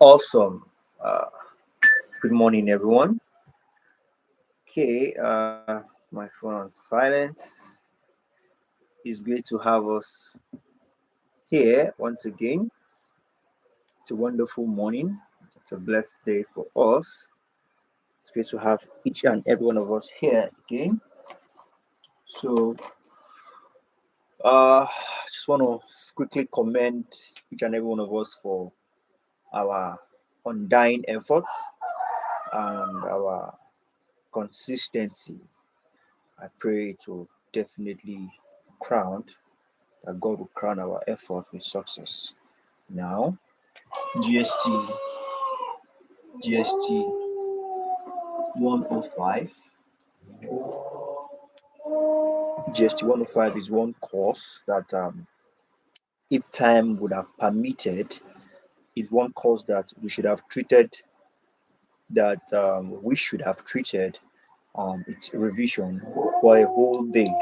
Awesome. Uh, Good morning, everyone. Okay, my phone on silence. It's great to have us here once again. It's a wonderful morning. It's a blessed day for us. It's great to have each and every one of us here again. So, I just want to quickly commend each and every one of us for our undying efforts and our consistency. I pray to definitely crowned that God will crown our effort with success. Now, GST GST 105. GST 105 is one course that, if time would have permitted, is one course that we should have treated its revision for a whole day.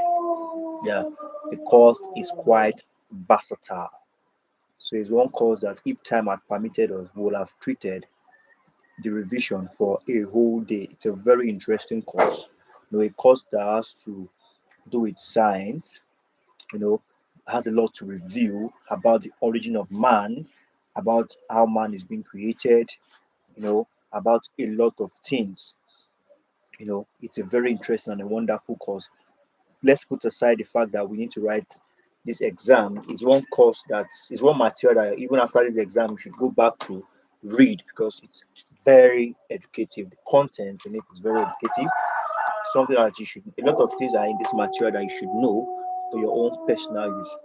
Yeah, the course is quite versatile. So it's one course that if time had permitted us, we would have treated the revision for a whole day. It's a very interesting course. A course that has to do with science, you know, has a lot to review about the origin of man, about how man is being created, about a lot of things. It's a very interesting and a wonderful course. Let's put aside the fact that we need to write this exam. It's one course is one material that even after this exam we should go back to read because it's very educative. The content in it is very educative. Something that you should a lot of things are in this material that you should know for your own personal use.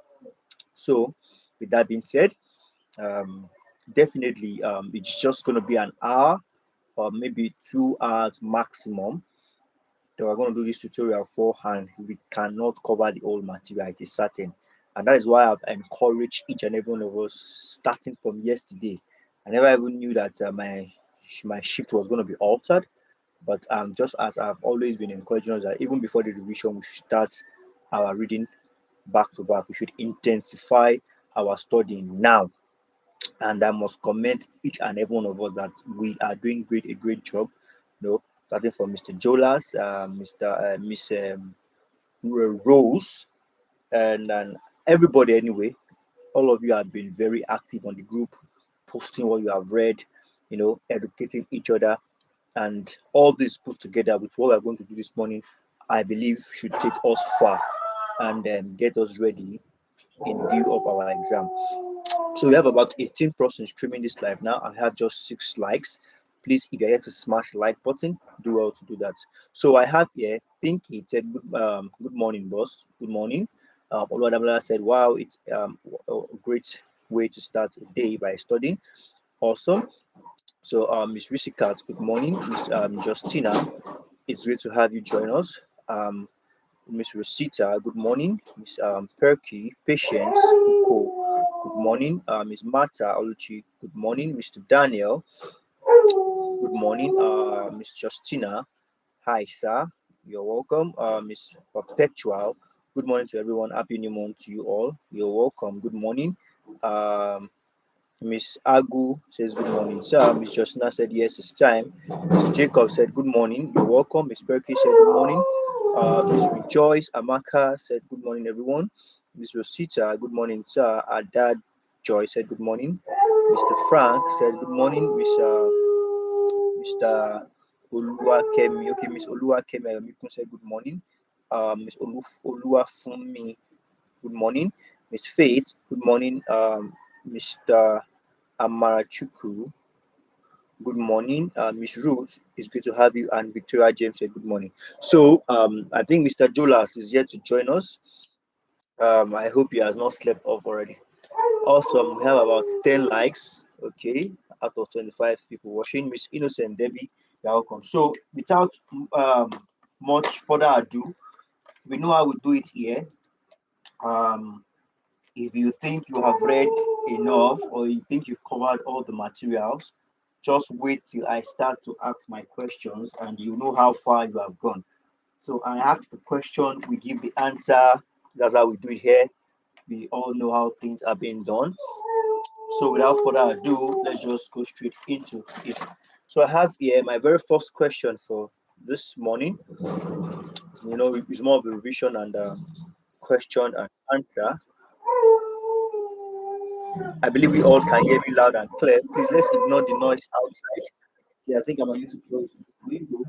So with that being said, um, definitely it's just going to be an hour or maybe 2 hours maximum that we're going to do this tutorial for, and we cannot cover the whole material, it is certain. And that is why I've encouraged each and every one of us starting from yesterday. I never even knew that my shift was going to be altered, but just as I've always been encouraging us that even before the revision we should start our reading back to back. We should intensify our studying now. And I must commend each and every one of us that we are doing a great job. Starting from Mr. Jolas, Mr. Miss Rose, and everybody anyway. All of you have been very active on the group, posting what you have read, educating each other, and all this put together with what we're going to do this morning, I believe should take us far and get us ready in view of our exam. So we have about 18 persons streaming this live now. I have just 6 likes. Please, if you're here to smash the like button, do well to do that. So I have here, think he said, good morning, boss. Good morning. Oluwadamila said, wow, it's a great way to start a day by studying. Awesome. So, Miss Risikat, good morning. Miss Justina, it's great to have you join us. Miss Rosita, good morning. Miss Perky, Patience, Uko, good morning. Miss Marta Oluchi, good morning. Mr. Daniel, good morning. Miss Justina, hi, sir. You're welcome. Miss Perpetual, good morning to everyone. Happy New Month to you all. You're welcome. Good morning. Um, Miss Agu says good morning, sir. Miss Justina said yes, it's time. Mr. Jacob said good morning. You're welcome. Miss Perky said good morning. Miss Rejoice Amaka said good morning, everyone. Miss Rosita, good morning, sir. Our dad Joy said good morning. Mr. Frank said good morning. Mr. Oluwakemi, okay, Miss Oluwakemi Ayomikun said good morning. Miss Oluwafunmi, good morning. Miss Faith, good morning. Mr. Amarachuku, good morning. Miss Ruth, it's good to have you. And Victoria James said good morning. So I think Mr. Jolas is yet to join us. I hope he has not slept off already. Awesome. We have about 10 likes. Okay. Out of 25 people watching. Miss Innocent Debbie, you're welcome. So without much further ado, we know how we do it here. Um, if you think you have read enough or you think you've covered all the materials, just wait till I start to ask my questions and you know how far you have gone. So I ask the question, we give the answer. That's how we do it here. We all know how things are being done. So without further ado, let's just go straight into it. So I have here my very first question for this morning. It's more of a revision and question and answer. I believe we all can hear me loud and clear. Please let's ignore the noise outside. Yeah, I think I'm going to close the window.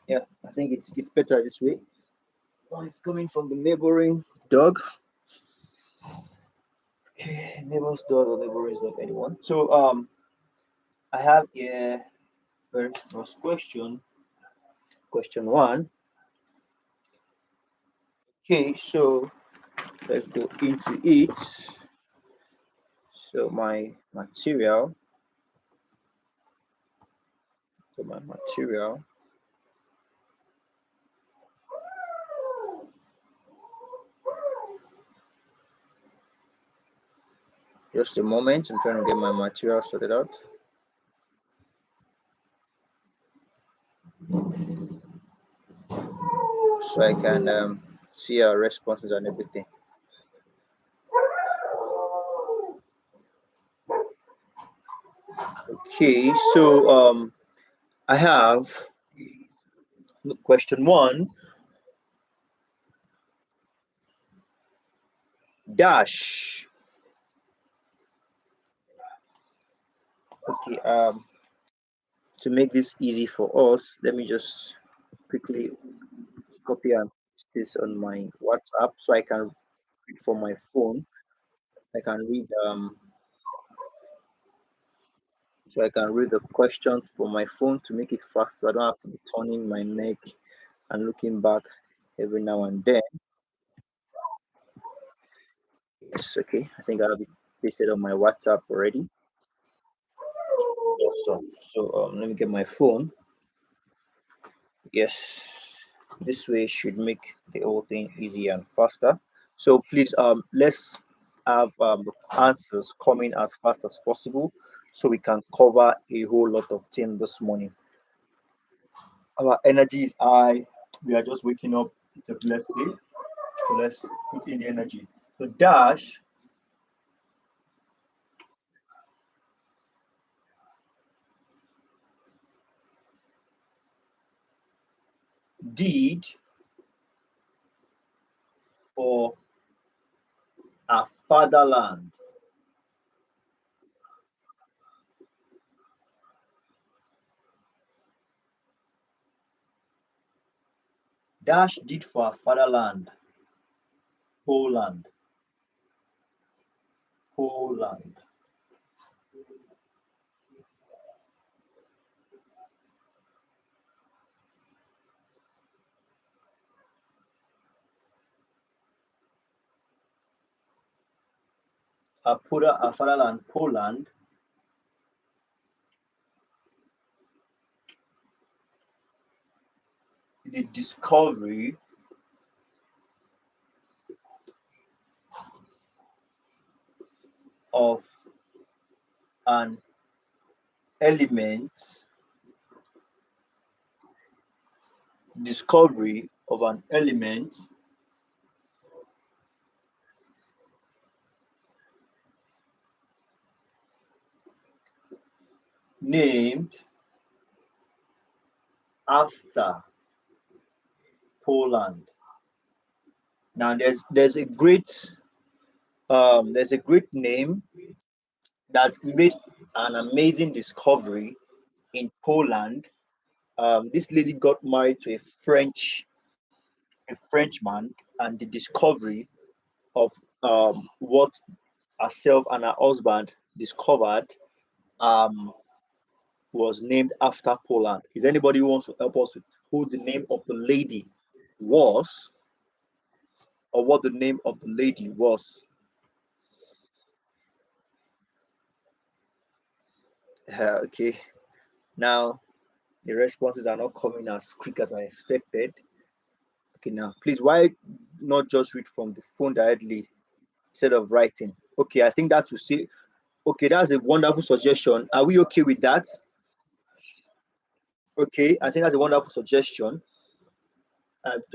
Yeah, I think it's better this way. Oh, it's coming from the neighboring dog. Okay, neighbor's dog or neighboring dog, anyone. So I have a very first question. Question one. Okay, so let's go into it. So my material. Just a moment. I'm trying to get my material sorted out so I can see our responses and everything. Okay, so I have question one. Dash. Okay, to make this easy for us, let me just quickly copy and paste this on my WhatsApp so I can read from my phone. I can read so I can read the questions from my phone to make it fast so I don't have to be turning my neck and looking back every now and then. Yes, okay. I think I have it pasted on my WhatsApp already. Awesome. So let me get my phone. Yes, this way should make the whole thing easier and faster. So please let's have answers coming as fast as possible so we can cover a whole lot of things this morning. Our energy is high. We are just waking up. It's a blessed day. So let's put in the energy. So dash did for our fatherland. Dash did for our fatherland. Poland. Poland. Our fatherland, Poland, the discovery of an element, discovery of an element named after Poland. Now there's a great name that made an amazing discovery in Poland. This lady got married to a Frenchman, and the discovery of what herself and her husband discovered um, was named after Poland. Is anybody who wants to help us with who the name of the lady was, or what the name of the lady was? Okay, now the responses are not coming as quick as I expected. Okay, now please, why not just read from the phone directly instead of writing? Okay, I think that will see. Okay, that's a wonderful suggestion. Are we okay with that? Okay, I think that's a wonderful suggestion.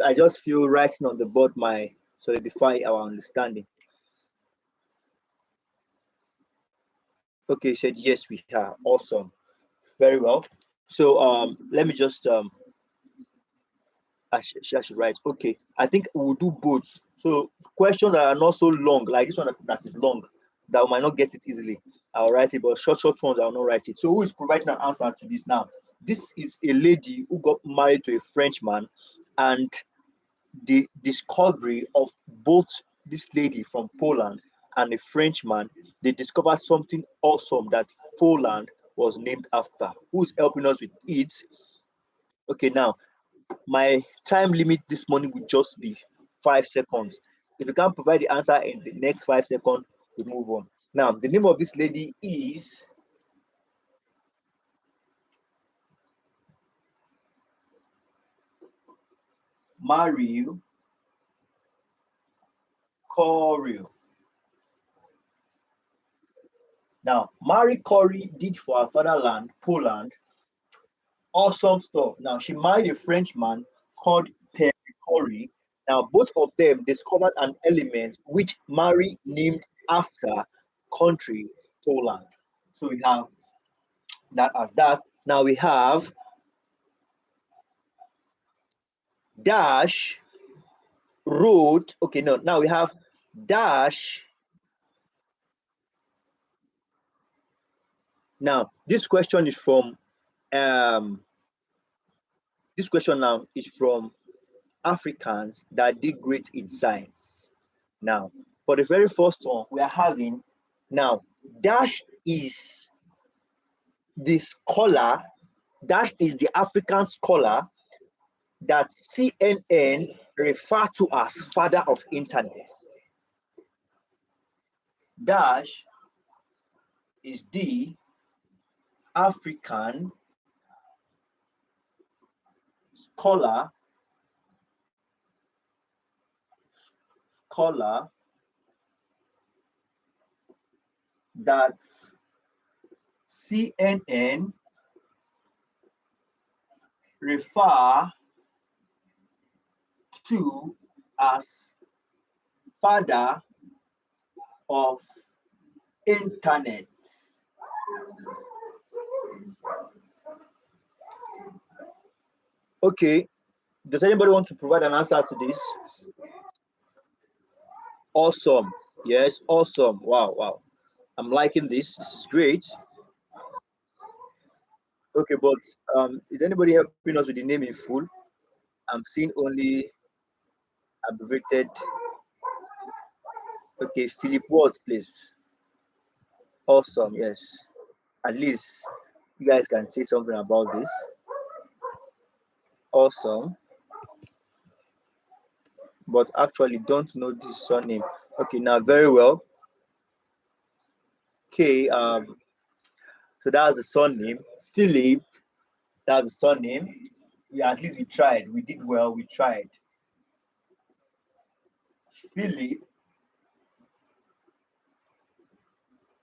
I just feel writing on the board might solidify our understanding. Okay, he said yes, we are. Awesome. Very well. So let me just I should write. Okay, I think we'll do both. So questions that are not so long, like this one that is long, that we might not get it easily. I'll write it, but short ones I'll not write it. So who is providing an answer to this now? This is a lady who got married to a Frenchman, and the discovery of both this lady from Poland and a Frenchman, they discovered something awesome that Poland was named after. Who's helping us with it? Okay, now my time limit this morning will just be 5 seconds. If you can't provide the answer in the next 5 seconds, we move on. Now, the name of this lady is Marie Corey. Now, Marie Corey did for her fatherland, Poland, awesome stuff. Now, she married a Frenchman called Perry Corey. Now, both of them discovered an element which Marie named after country Poland. So we have that as that. Now we have dash wrote. Okay, no. Now we have dash. Now this question is from um. This question now is from Africans that did great in science. Now, for the very first one, we are having now dash is the scholar. Dash is the African scholar that CNN refer to as father of internet. Dash is the African scholar scholar that CNN refer to as father of internet. Okay, does anybody want to provide an answer to this? Awesome. Yes, awesome. Wow, wow. I'm liking this. This is great. Okay, but is anybody helping us with the name in full? I'm seeing only abbreviated. Okay, Philip Watts, please. Awesome. Yes. At least you guys can say something about this. Awesome. But actually don't know this surname. Okay, now very well. Okay, so that's the surname. Philip, that's the surname. Yeah, at least we tried. We did well, we tried. Philip,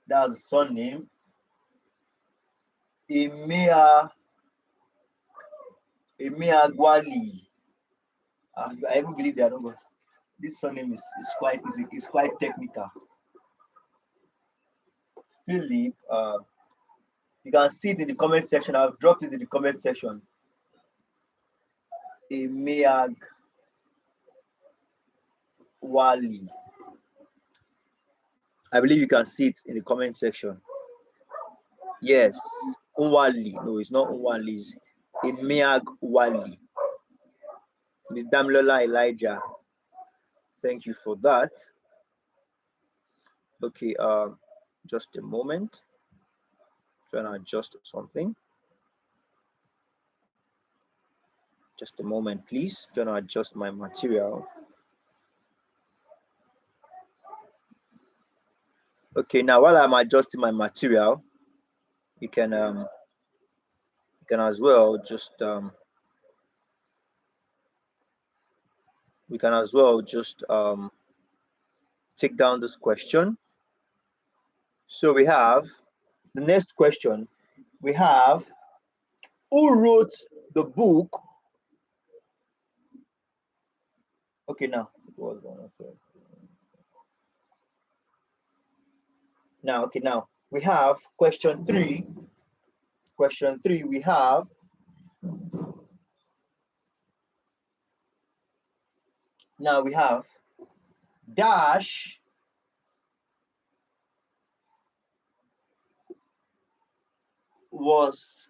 that's the surname. Emea Emeagwali. I even believe they are not. This surname is quite technical. Philip, you can see it in the comment section. I've dropped it in the comment section. Emeagwali. I believe you can see it in the comment section. Yes, Unwali. No, it's not Unwali. It's Emeagwali. Miss Damilola Elijah. Thank you for that. Okay, just a moment. Trying to adjust something. Just a moment, please. Trying to adjust my material. Okay, now while I'm adjusting my material, you can as well just we can as well just take down this question. So we have the next question. We have, who wrote the book? Okay, now it was one. Okay. Now, okay, now we have question three. Question three, we have, now we have, Dash was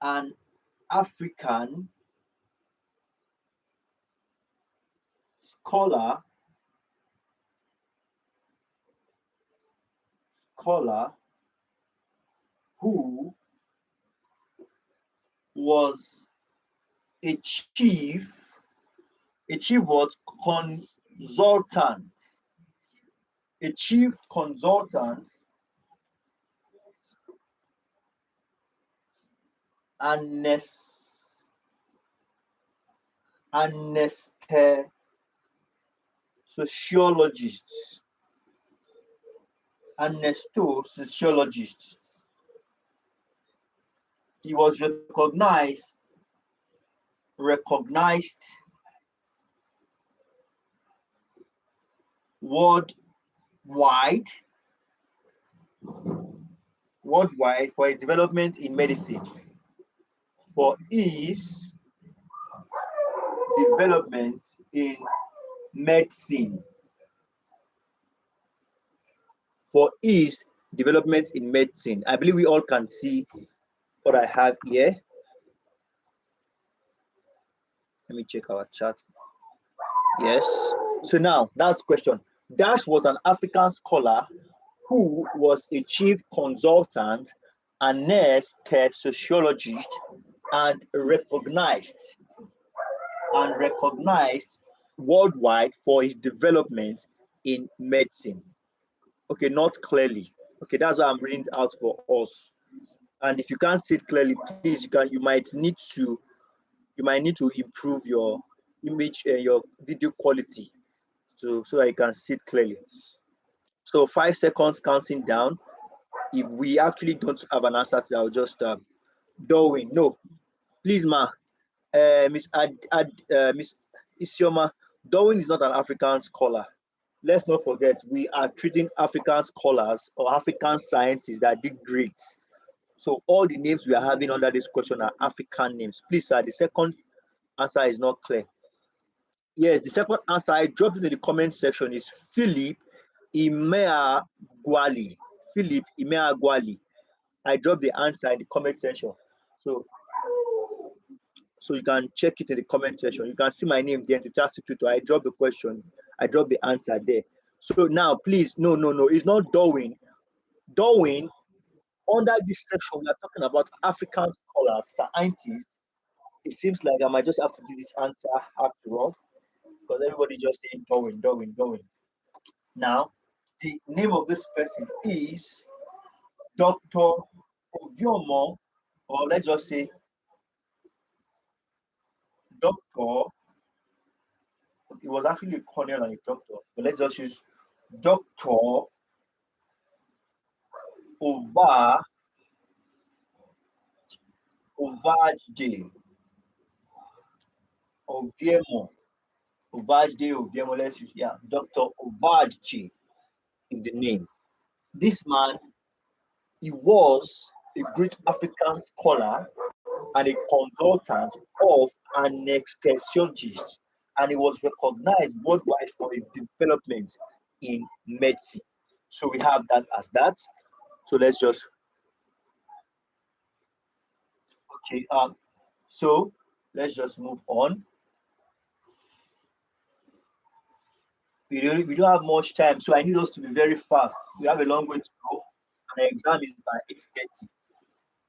an African scholar, scholar who was a chief what? Consultant. A chief consultant anes- anesthesiologist. Anesthesiologist. He was recognized worldwide worldwide for his development in medicine. For his development in medicine. For his development in medicine. I believe we all can see what I have here. Let me check our chat. Yes. So now that's question. Dash was an African scholar who was a chief consultant, anesthesiologist, and recognized worldwide for his development in medicine. Okay, not clearly. Okay, that's why I'm reading it out for us. And if you can't see it clearly, please, you might need to improve your image and your video quality so that you can see it clearly. So 5 seconds counting down. If we actually don't have an answer to that, I'll just Darwin. No, please, ma. Miss Isioma, Darwin is not an African scholar. Let's not forget, we are treating African scholars or African scientists that did great. So all the names we are having under this question are African names. Please, sir, the second answer is not clear. Yes, the second answer I dropped into the comment section is Philip Imea Gwali. Philip Imea Gwali. I dropped the answer in the comment section. So you can check it in the comment section. You can see my name there to task it to. I dropped the question. I dropped the answer there. So now, please, no, it's not Darwin. Darwin, under this section, we are talking about African scholars, scientists. It seems like I might just have to give this answer after all, because everybody just saying Darwin, Darwin, Darwin. Now, the name of this person is Dr. Obiomo, or let's just say Dr. It was actually a colonel and a doctor, but let's just use Dr. Ova Ovajde Oviemo. Ovajde Oviemo, let's use, yeah, Dr. Ovajde is the name. This man, he was a great African scholar and a consultant of anesthesiologist, and he was recognized worldwide for his development in medicine. So we have that as that. So let's just okay. So let's just move on. We don't have much time, so I need us to be very fast. We have a long way to go, and the exam is by 8:30.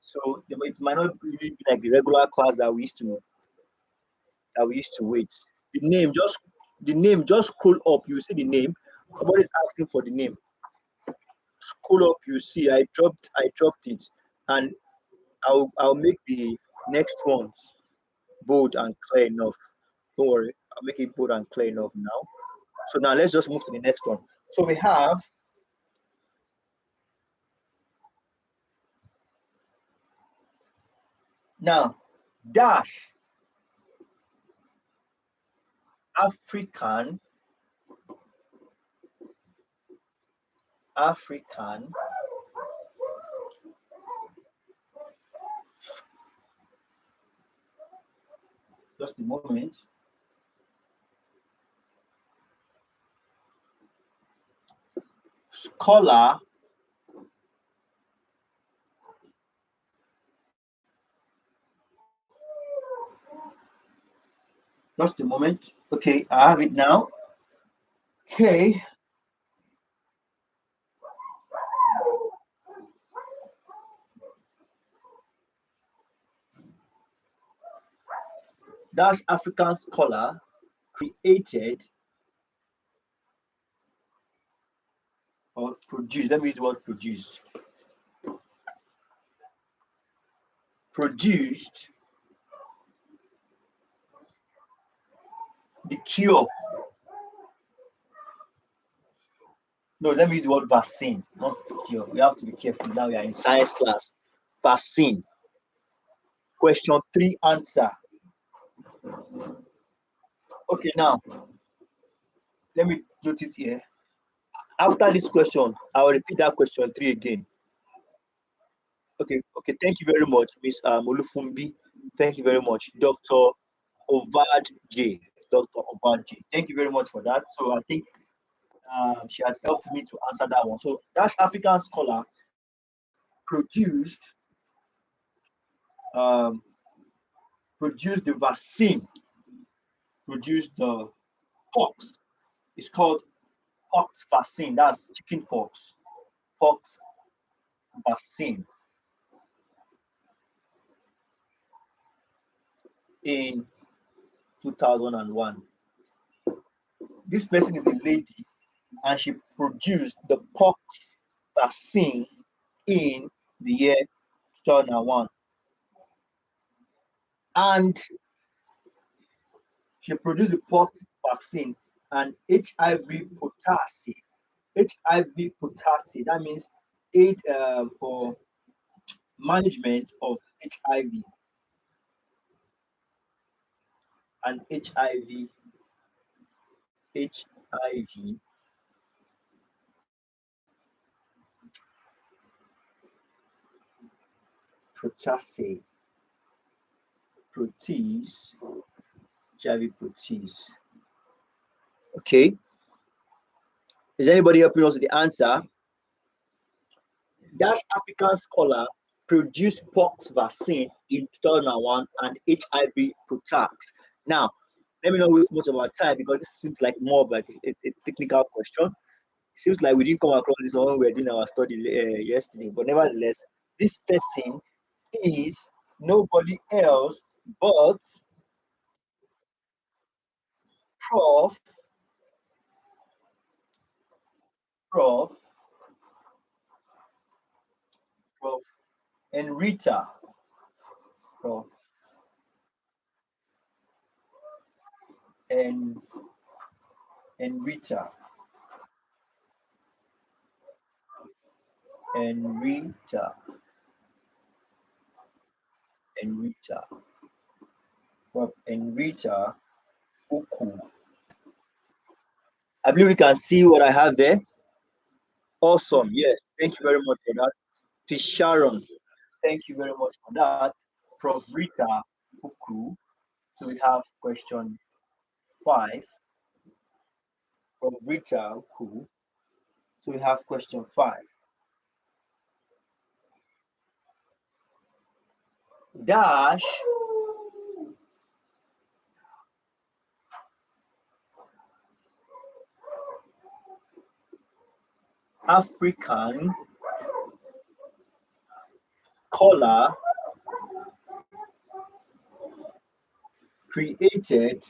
So it might not really be like the regular class that we used to wait. The name, just scroll up. You see the name. Somebody's asking for the name. Scroll up. You see, I dropped it, and I'll make the next ones bold and clear enough. Don't worry, I'll make it bold and clear enough now. So now let's just move to the next one. So we have Now, dash African, African just a moment, scholar just a moment. Okay, I have it now. Okay, dash African scholar created or produced. Let me use the word produced. Produced the cure. No, let me use the word vaccine, not cure. We have to be careful. Now we are in science class. Vaccine. Question 3 answer. Okay, now let me note it here. After this question, I will repeat that question 3 again. Okay, okay. Thank you very much, Miss Olufumbi. Thank you very much, Dr. Ovad J. Dr. Ovad J. Thank you very much for that. So I think she has helped me to answer that one. So that African scholar produced um, produced the vaccine, produced the pox. It's called pox vaccine. That's chicken pox. Pox vaccine in 2001. This person is a lady and she produced the pox vaccine in the year 2001. And she produced the pox vaccine and HIV potassium. HIV potassium, that means aid for management of HIV and HIV potassium, protease, HIV protease. Okay, is anybody helping us with the answer? That African scholar produced pox vaccine in 2001 and HIV protects. Now, let me not waste much of our time because this seems like more of like a technical question. It seems like we didn't come across this one when we were doing our study yesterday, but nevertheless, this person is nobody else but Prof. Prof. Prof. Enrita. Prof. En, Enrita. Enrita. Enrita. Prof. Enrita Uku. I believe we can see what I have there. Awesome. Yes. Thank you very much for that. To Sharon. Thank you very much for that. Prof. Rita Uku. So we have question 5 from Rita Uku. So we have question 5. Dash African scholar created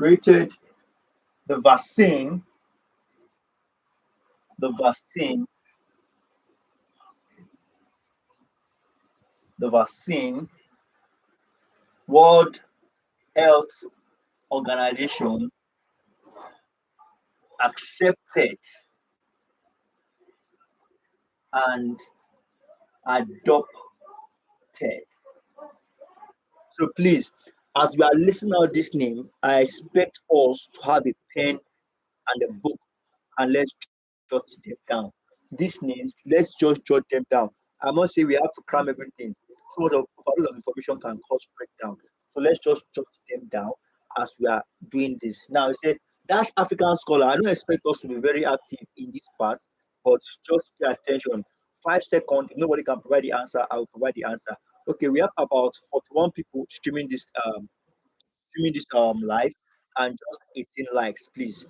created the vaccine, the vaccine, the vaccine, World Health Organization accepted and adopted. So please, as we are listening out this name, I expect us to have a pen and a book and let's jot them down. These names, let's just jot them down. I must say we have to cram everything. So much of overload of information can cause breakdown. So let's just jot them down as we are doing this. Now, I said, Dash African scholar. I don't expect us to be very active in this part, but just pay attention. 5 seconds. If nobody can provide the answer, I will provide the answer. Okay, we have about 41 people streaming this live and just 18 likes, please.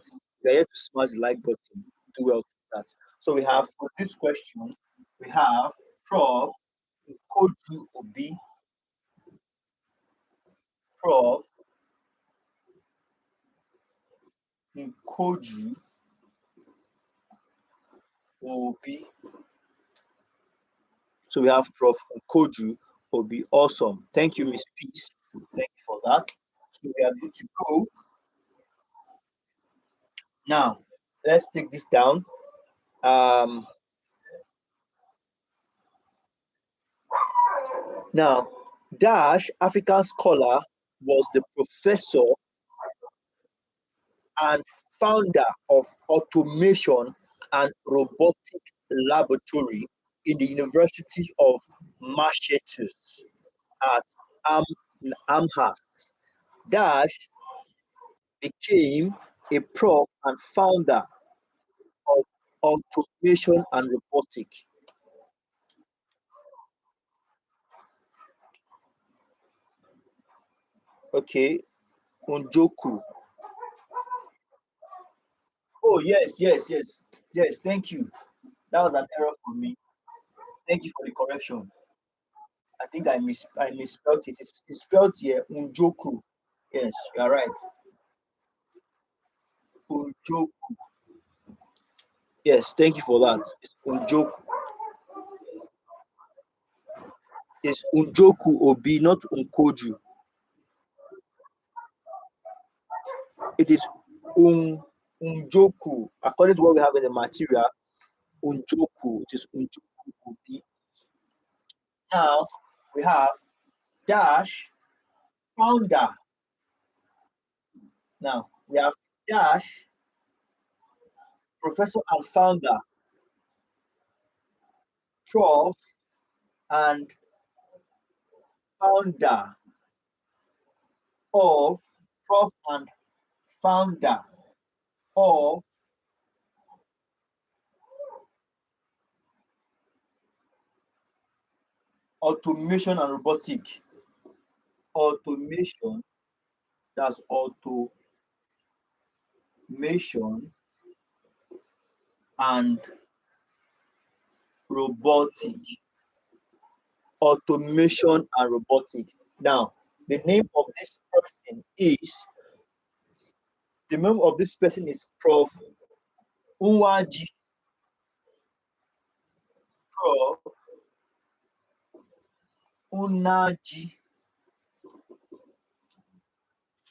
We are here to smash the like button. Do well to that. So we have for this question, we have Prof. Koju Obi, Prof. Koju Obi. So we have Prof. Koju Obi. Awesome. Thank you, Miss Peace. Thank you for that. So we are good to go. Now, let's take this down. Um, Now, Dash African scholar was the professor and founder of Automation and Robotic Laboratory in the University of Massachusetts at Am- Amherst. Dash became a prof and founder of Automation and Robotic. Okay, Unjoku. Oh, yes, yes, yes, yes. Thank you. That was an error for me. Thank you for the correction. I think I misspelled it. It's spelled here Unjoku. Yes, you are right. Unjoku. Yes, thank you for that. It's Unjoku. It's Unjoku Obi, not Unkoju. It is Unjoku. According to what we have in the material, Unjoku. It is Unjoku Obi. Now we have Dash founder. Now we have Dash professor and founder, prof and founder of prof and founder of automation and robotic. Automation, that's automation and robotic. Automation and robotic. Now, the name of this person is the name of this person is Prof. Unwaji. Prof. Unaji,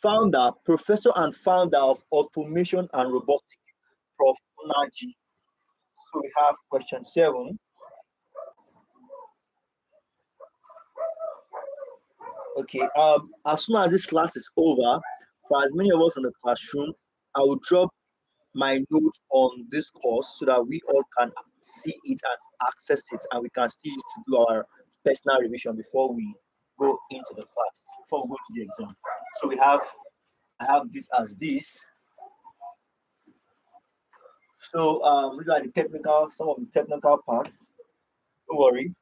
founder, professor, and founder of automation and robotic. Prof. Unaji. So we have question 7. Okay. As soon as this class is over, for as many of us in the classroom, I will drop my notes on this course so that we all can see it and access it, and we can see it to do our personal revision before we go into the class, before we go to the exam. So I have this as this. So these are some of the technical parts. Don't worry,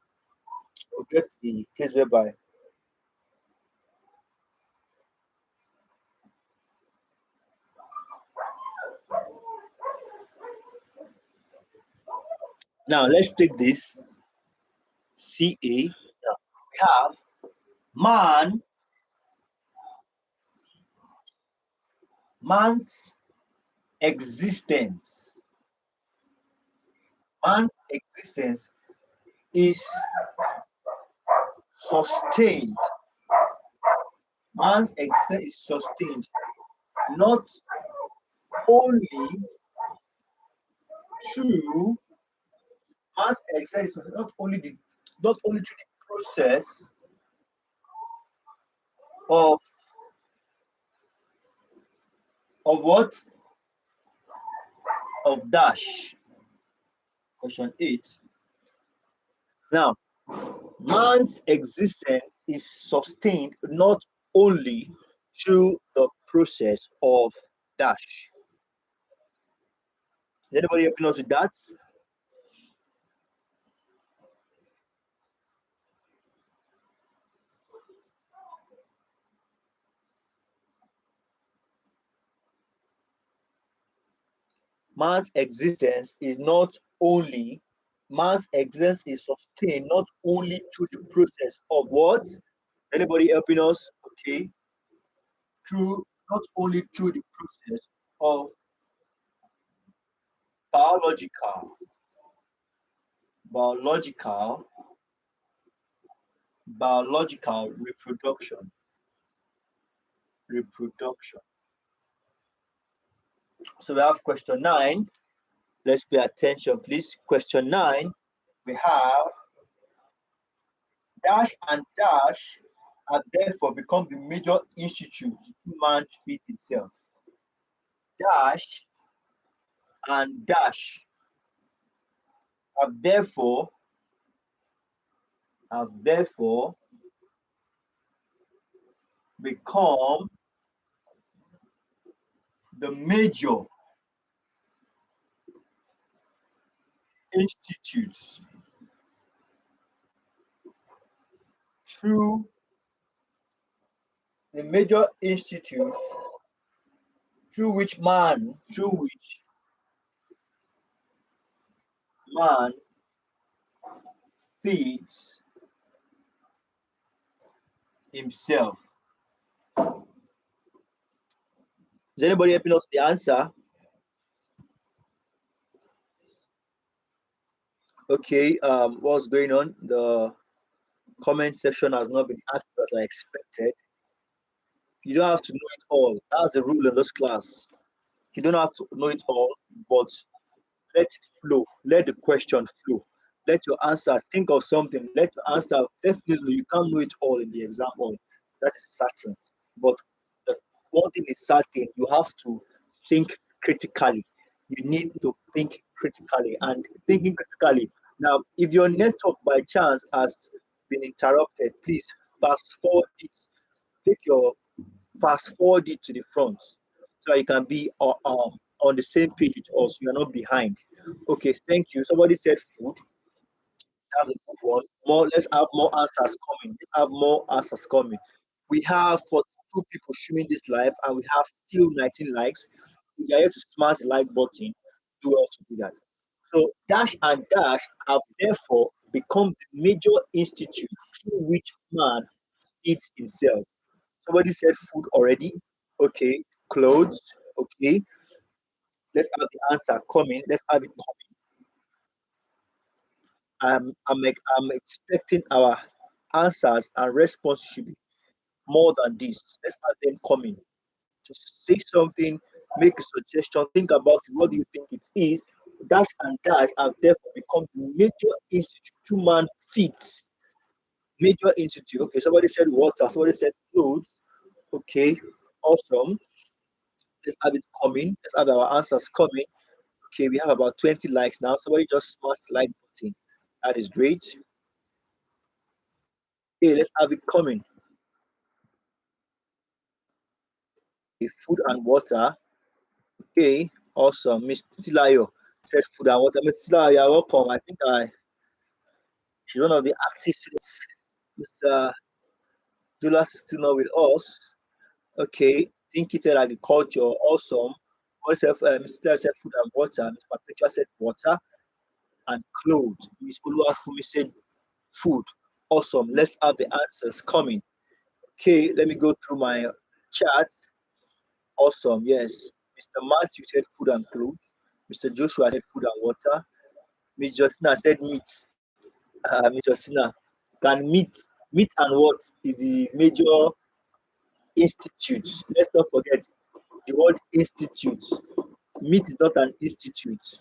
we'll get to the case whereby. Now let's take this CA. Now, we have man, man's existence. Man's existence is sustained. Man's existence is sustained not only through Man's existence is not only through the process of what of dash. Question 8. Now, man's existence is sustained not only through the process of dash. Is anybody helping us with that? Man's existence is not only man's existence is sustained not only through the process of what? Anybody helping us? Okay, through not only through the process of biological, biological, biological reproduction, reproduction. So we have question 9. Let's pay attention, please. Question 9. We have dash and dash have therefore become the major institutes to man feed itself. Dash and dash have therefore become the major institutes through the major institute through which man feeds himself. Is anybody helping us the answer? Okay, what's going on? The comment section has not been active as I expected. You don't have to know it all. That's the rule in this class. You don't have to know it all, but let it flow. Let the question flow. Let your answer think of something. Let your answer definitely you can't know it all in the exam hall. That is certain. But the one thing is certain, you have to think critically. You need to think critically and thinking critically. Now, if your network by chance has been interrupted, please fast forward it. Take your fast forward it to the front so you can be on the same page with us. You are not behind. Okay, thank you. Somebody said food. That's a good one. Let's have more answers coming. Let's have more answers coming. We have 42 people streaming this live, and we have still 19 likes. If you are here to smash the like button, do well to do that. So dash and dash have therefore become the major institute through which man feeds himself. Somebody said food already. Okay, clothes. Okay, let's have the answer coming. Let's have it coming. I'm expecting our answers and response should be more than this. Let's have them coming. Just say something, make a suggestion, think about it. What do you think it is? Dash and dash have therefore become the major institute to man feeds. Major institute. Okay, somebody said water, somebody said clothes. Okay, awesome. Let's have it coming. Let's have our answers coming. Okay, we have about 20 likes now. Somebody just smash the like button. That is great. Okay, let's have it coming. Okay, food and water. Okay, awesome. Miss Tilayo said food and water. Miss Tilayo, you're welcome. I think she's one of the active students. Mr. Dulas is still not with us. Okay, think it said agriculture. Awesome. Myself, Mr. said food and water. Miss Perpetua said water and clothes. Miss Oluwafumi said food. Awesome. Let's have the answers coming. Okay, let me go through my chat. Awesome. Yes. Mr. Matthew said food and clothes. Mr. Joshua said food and water. Miss Justina said meat. Miss Justina, can meat and what is the major institute? Let's not forget the word institute. Meat is not an institute.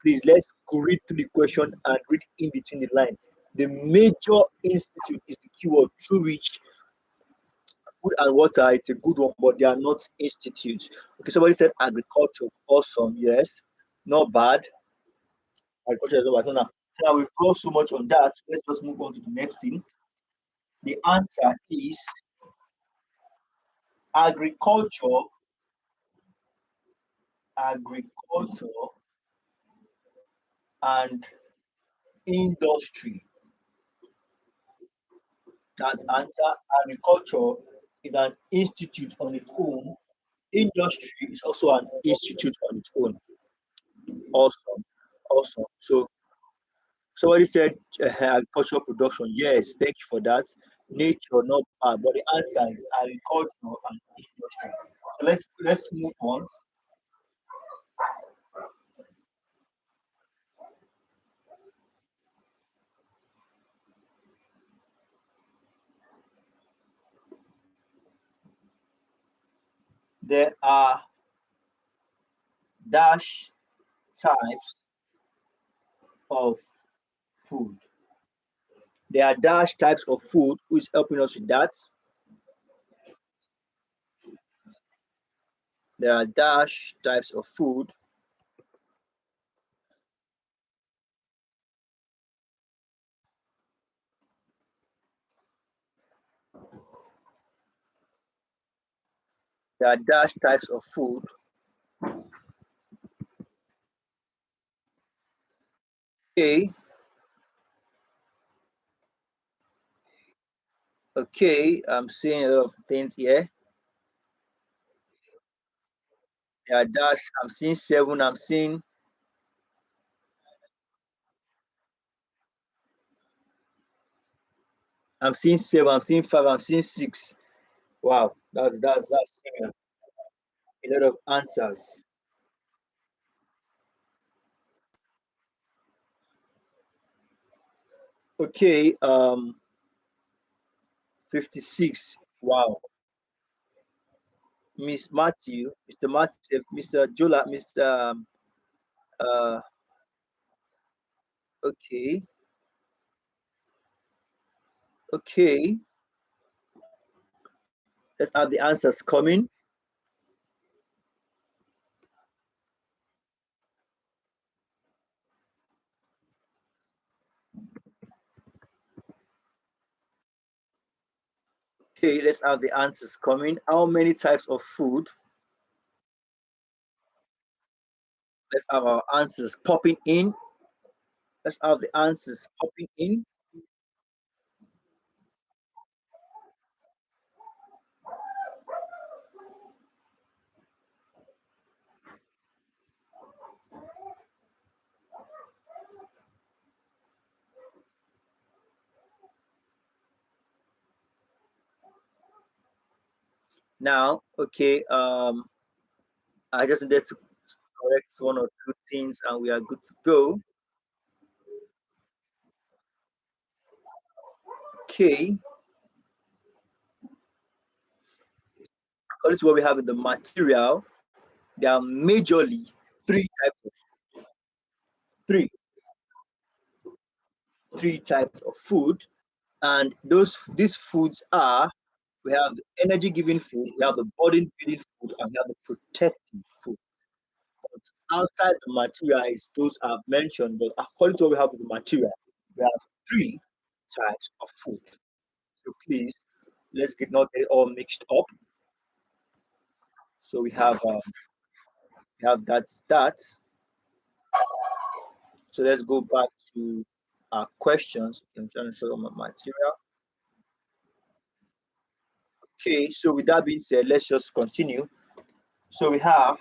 Please let's read through the question and read in between the line. The major institute is the keyword through which food and water, it's a good one, but they are not institutes. Okay, somebody said agriculture. Awesome. Yes. Not bad. Agriculture is not bad. So now we've gone so much on that. Let's just move on to the next thing. The answer is agriculture, agriculture and industry. That's answer. Agriculture is an institute on its own. Industry is also an institute on its own. Awesome. Awesome. So somebody said agricultural production. Yes, thank you for that. Nature, not bad, but the answer is agriculture and industry. So let's move on. There are dash types of food. There are dash types of food. Who is helping us with that? There are dash types of food. There are dash types of food. Okay, okay. I'm seeing a lot of things here. There are dash. I'm seeing seven. I'm seeing seven. I'm seeing five. I'm seeing six. Wow, that's a lot of answers. Okay, 56. Wow, Miss Matthew, Mr. Matthew, Mr. Jola, Mr. Uh, okay, okay. Let's have the answers coming. Okay, let's have the answers coming. How many types of food? Let's have our answers popping in. Let's have the answers popping in. Now, okay, I just needed to correct one or two things and we are good to go. Okay, according to what we have in the material, there are majorly three types of three three types of food, and these foods are, we have the energy giving food, we have the body building food, and we have the protective food. But outside the material is those I've mentioned, but according to what we have in the material, we have three types of food. So please, let's not get it all mixed up. So we have that. So let's go back to our questions. I'm trying to show my material. Okay, so with that being said, let's just continue. So we have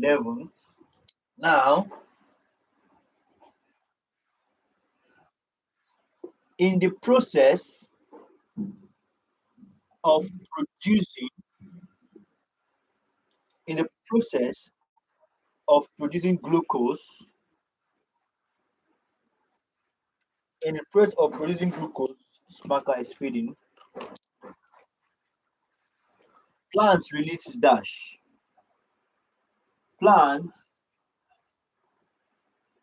11. Now, in the process of producing, in the process of producing glucose, in the process of producing glucose, this marker is fading. Plants release dash. Plants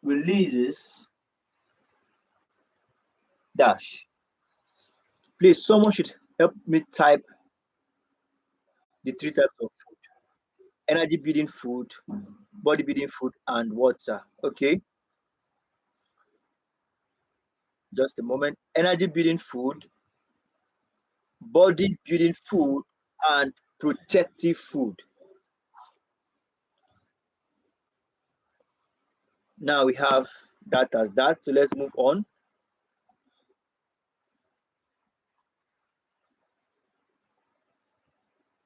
releases dash. Please, someone should help me type the three types of food: energy building food, body building food, and water. Okay, just a moment. Energy building food, body building food, and protective food. Now we have that as that. So let's move on.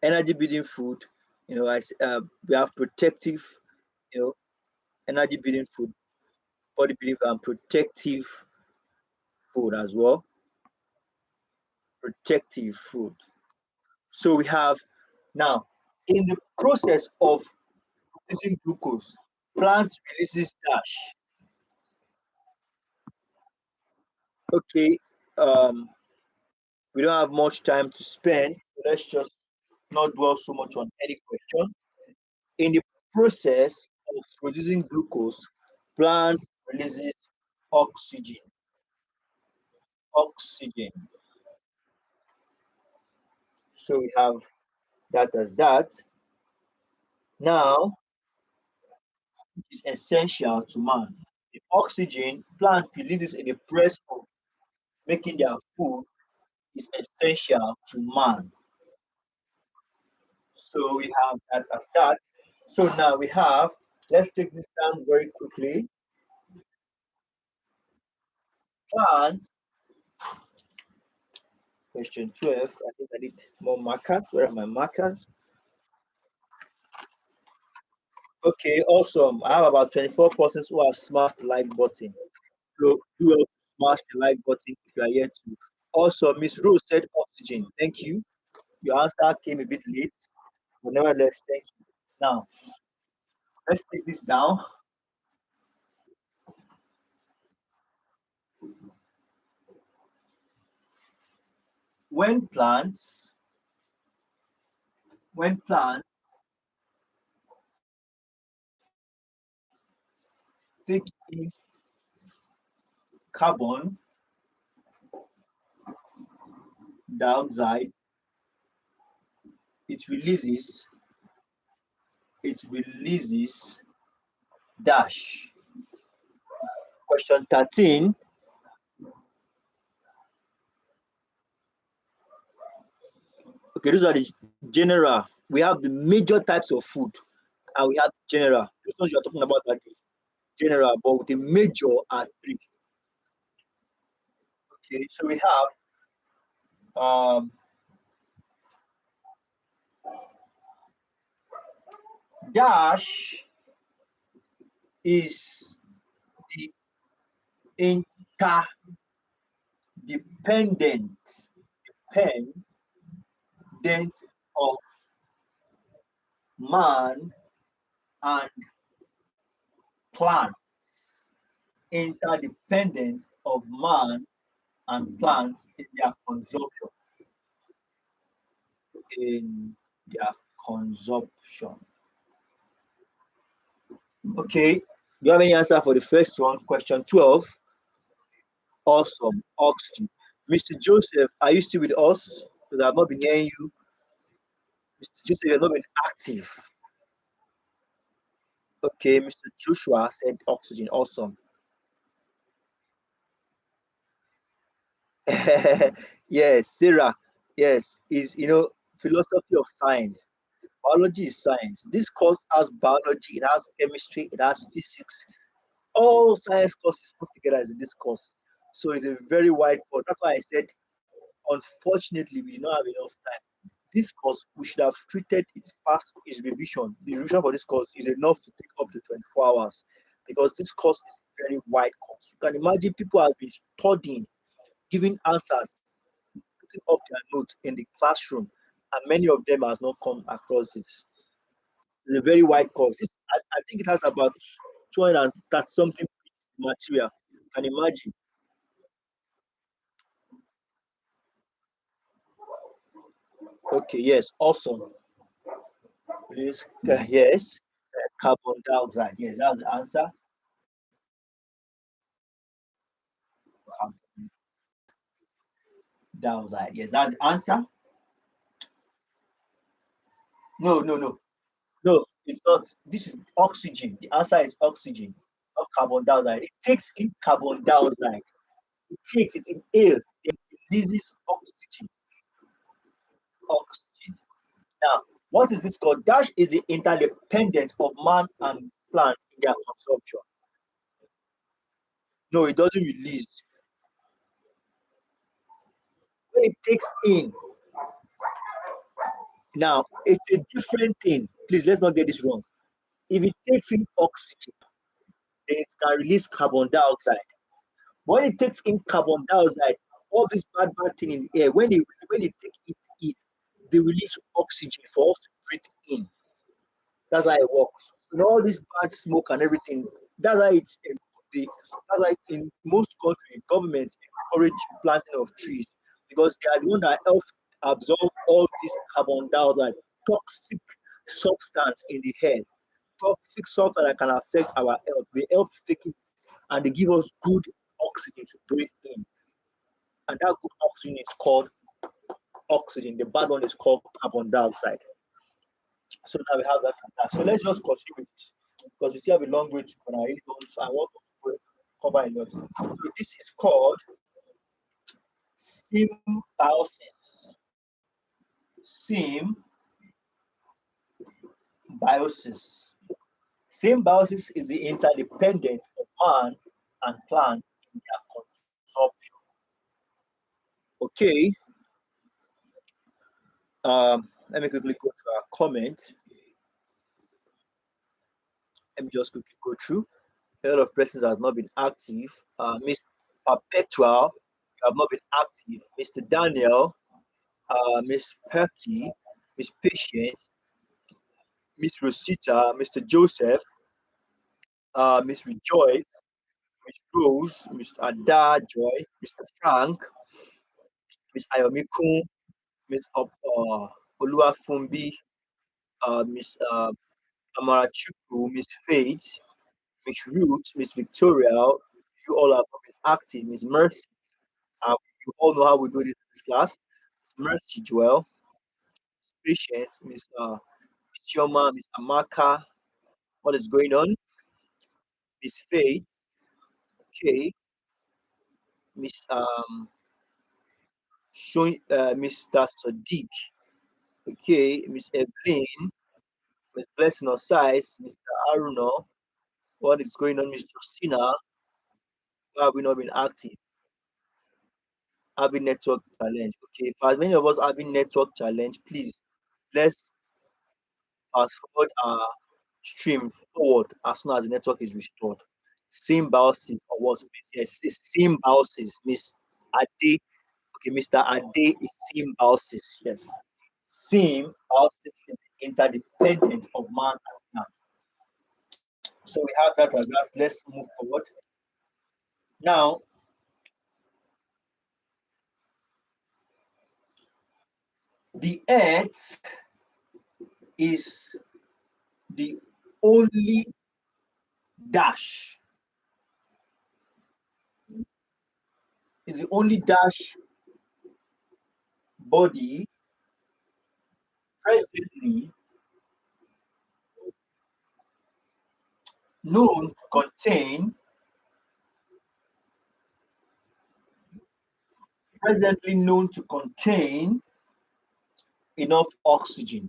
Energy building food, we have protective, you know, energy building food, body building food, and protective food as well. Protective food. So we have now in the process of producing glucose, plants releases dash. Okay, um, we don't have much time to spend. So let's just not dwell so much on any question. In the process of producing glucose, plants releases oxygen. Oxygen. So we have that as that. Now, it's essential to man. The oxygen plant releases in the process of making their food is essential to man. So we have that as that. So now we have, let's take this down very quickly. Plants, question 12. I think I need more markers. Where are my markers? Okay, awesome. I have about 24 persons who have smashed the like button. So do well to smash the like button if you are here to. Also, Miss Rose said oxygen. Thank you. Your answer came a bit late, but nevertheless, thank you. Now, let's take this down. When plants, when plants take in carbon dioxide, it releases, it releases dash. Question 13. Okay, those are the general. We have the major types of food, and we have general. Those ones you are talking about are the general, but the major are three. Okay, so we have dash is the interdependent dependent of man and plants. Interdependence of man and plants in their consumption. In their consumption. Okay. Do you have any answer for the first one? Question 12. Awesome. Oxygen. Mr. Joseph, are you still with us? Because I've not been hearing you. Mr. Joseph, you've not been active. Okay, Mr. Joshua said oxygen. Awesome. Yes, Sarah. Yes, is philosophy of science. Biology is science. This course has biology, it has chemistry, it has physics. All science courses put together is in this course. So it's a very wide course. That's why I said, unfortunately, we do not have enough time. This course, we should have treated its past its revision. The revision for this course is enough to take up to 24 hours because this course is a very wide course. You can imagine people have been studying, giving answers, putting up their notes in the classroom, and many of them has not come across it. It's a very wide course. I think it has about 200 and that something material. You can imagine. Okay, yes, awesome. Please, yes. Carbon dioxide. Yes, that's the answer. Carbon dioxide. Yes, that's the answer. No, no, no, no. It's not. This is oxygen. The answer is oxygen, not carbon dioxide. It takes in carbon dioxide. It takes it in air. It releases oxygen. Oxygen. Now, what is this called? Dash is the interdependent of man and plant in their consumption. No, it doesn't release. When it takes in, now it's a different thing. Please, let's not get this wrong. If it takes in oxygen, then it can release carbon dioxide. When it takes in carbon dioxide, all this bad thing in the air, when they take it in, they release oxygen for us to breathe in. That's how it works. And all this bad smoke and everything. That's why it's the that's why in most countries governments encourage planting of trees because they are the one that help absorb all this carbon dioxide, toxic substance in the air, toxic substance that can affect our health. They help take it and they give us good oxygen to breathe in. And that good oxygen is called oxygen. The bad one is called carbon dioxide. So now we have that and that. So let's just continue with this because we still have a long way to go. And I really don't. I want to cover a lot. So this is called symbiosis. Symbiosis. Symbiosis is the interdependence of man and plant in their consumption. Okay. Let me quickly go to our comment. Let me just quickly go through. A lot of persons have not been active. Miss Perpetual, you have not been active. Mr. Daniel, Miss Perky, Miss Patient, Miss Rosita, Mr. Joseph, Miss Rejoice, Miss Rose, Mr. Ada Joy, Mr. Frank, Miss Ayomikun, Miss Oluwafumbi, Miss Amarachuku, Miss Faith, Miss Ruth, Miss Victoria. You all have been active. Miss Mercy, you all know how we do this in this class. Miss Mercy Joel, Miss Patience, Miss Chioma, Miss Amaka. What is going on? Miss Faith, okay. Miss showing Mr. Sadiq, okay. Miss Evelyn, Miss Blessing Osize, Mr. Aruno. What is going on, Miss Justina? Why have we not been active? Having network challenge. Okay, for as many of us having network challenge, please let's fast forward our stream forward as soon as the network is restored. Symbiosis or what? Yes, it's symbiosis, Miss Ade. Okay, Mr. Ade is symbiosis. Yes. Symbiosis is interdependent of man and plant. So we have that as that. Let's move forward. Now, the earth is the only dash, is the only dash body presently known to contain presently known to contain enough oxygen.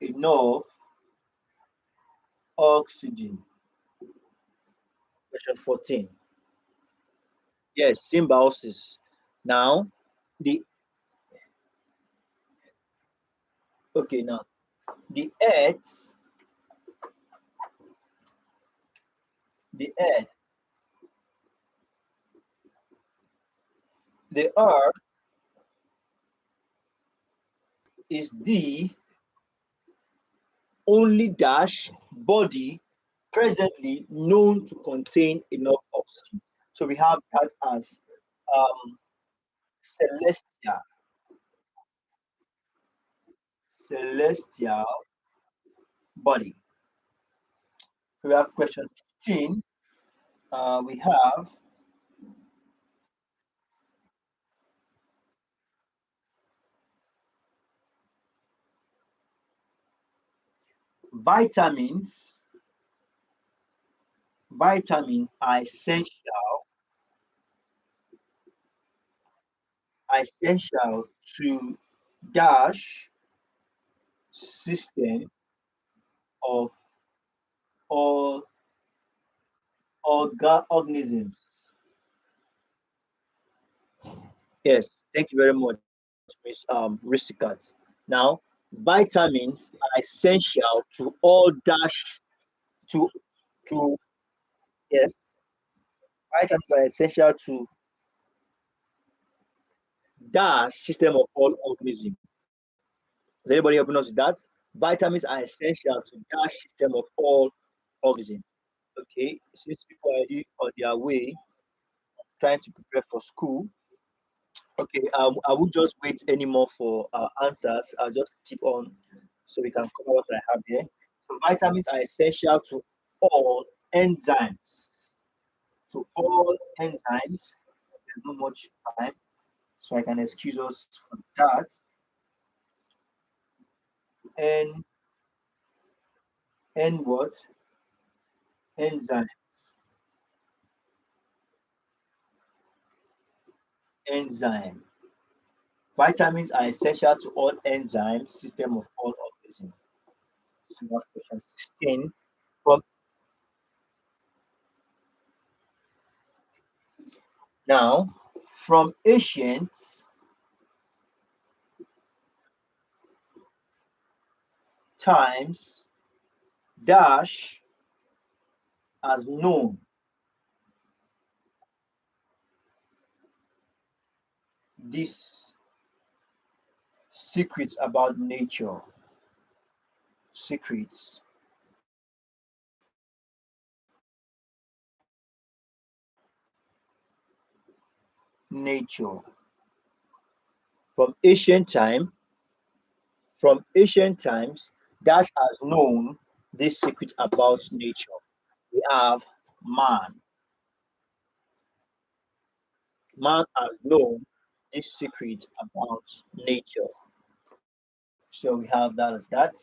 Enough oxygen. Question 14. Yes, symbiosis. Now, the okay, now the earth, the earth, the earth is the only dash body presently known to contain enough oxygen. So we have that as um, celestial, celestial, body. We have question 15. We have vitamins. Vitamins are essential to dash system of all organisms. Yes, thank you very much, Miss Risikat. Now, vitamins are essential to all dash to to yes, vitamins are essential to dash system of all organisms. Is anybody helping us with that? Vitamins are essential to dash system of all organisms. Okay, since people are already on their way trying to prepare for school, okay, I won't just wait anymore for answers. I'll just keep on so we can cover what I have here. So vitamins are essential to all enzymes. To all enzymes, there's not much time, so I can excuse us for that. And and what? Enzymes. Enzyme. Vitamins are essential to all enzyme system of all organisms. So that's question 16. From now, from ancient times, Dash has known this secret about nature. Secrets, nature. From ancient time, from ancient times, Dash has known this secret about nature. We have man. Man has known this secret about nature. So we have that as that.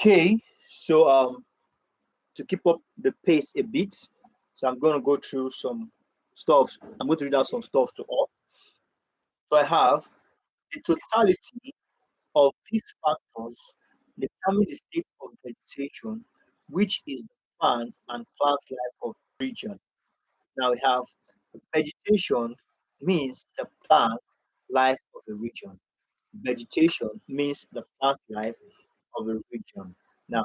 Okay, so to keep up the pace a bit, so I'm going to go through some stuff. I'm going to read out some stuff to all. So I have the totality of these factors determine the state of vegetation, which is the plant and plant life of region. Now we have vegetation means the plant life of a region. Vegetation means the plant life of a region. Now,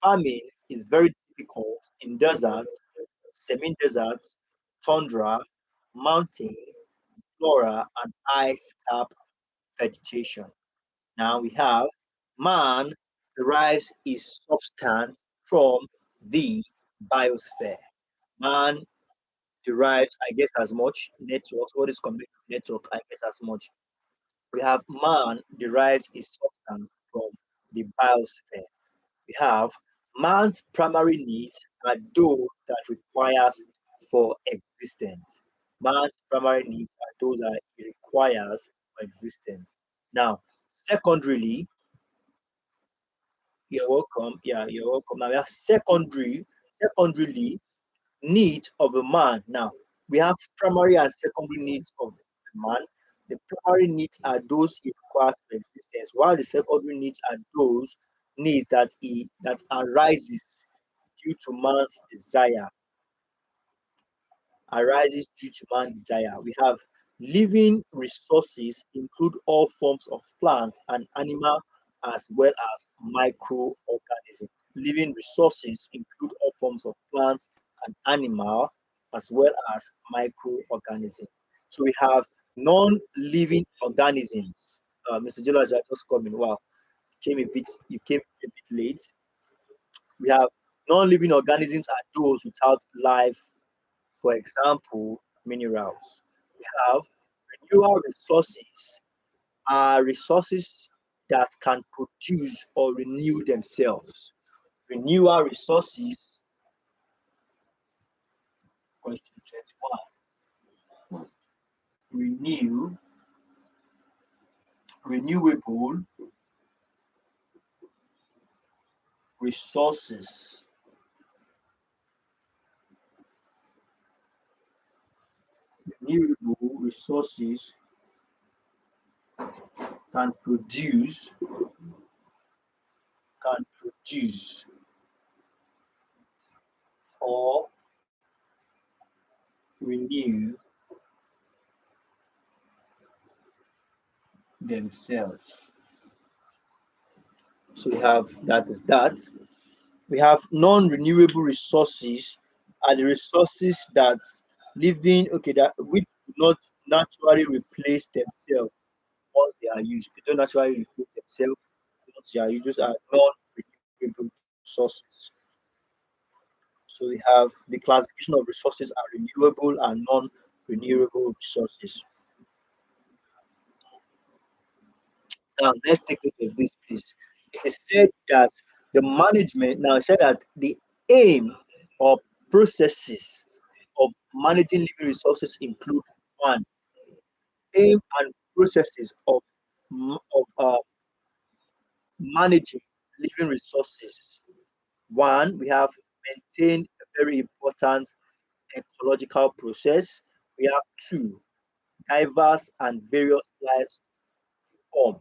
farming is very difficult in deserts, semi-deserts, tundra, mountain, flora, and ice cap vegetation. Now we have man derives his substance from the biosphere. Man derives, I guess, as much networks. What is computer network? I guess as much. We have man derives his substance from the biosphere. We have man's primary needs are those that requires for existence. Man's primary needs are those that he requires for existence. Now, secondarily, you're welcome. Yeah, you're welcome. Now we have secondarily needs of a man. Now we have primary and secondary needs of a man. The primary needs are those he requires for existence, while the secondary needs are those needs that arises due to man's desire, arises due to man's desire. We have living resources include all forms of plants and animal as well as microorganisms. Living resources include all forms of plants and animal as well as microorganisms. So we have non-living organisms. Mr. George, I just coming. Wow, you came a bit late. We have non-living organisms are those without life. For example, minerals. We have renewable resources are resources that can produce or renew themselves. Renewable resources, question 21. Renew, renewable resources. Renewable resources can produce, can produce or renew themselves. So we have that is that. We have non-renewable resources are the resources that living okay that which do not naturally replace themselves once they are used. They don't naturally replace themselves once they are used. Those are non-renewable resources. So we have the classification of resources are renewable and non-renewable resources. Now let's take a look at this, please. It is said that the management now it said that the aim or processes of managing living resources include one, aim and processes of managing living resources. One, we have maintain a very important ecological process. We have two, diverse and various life form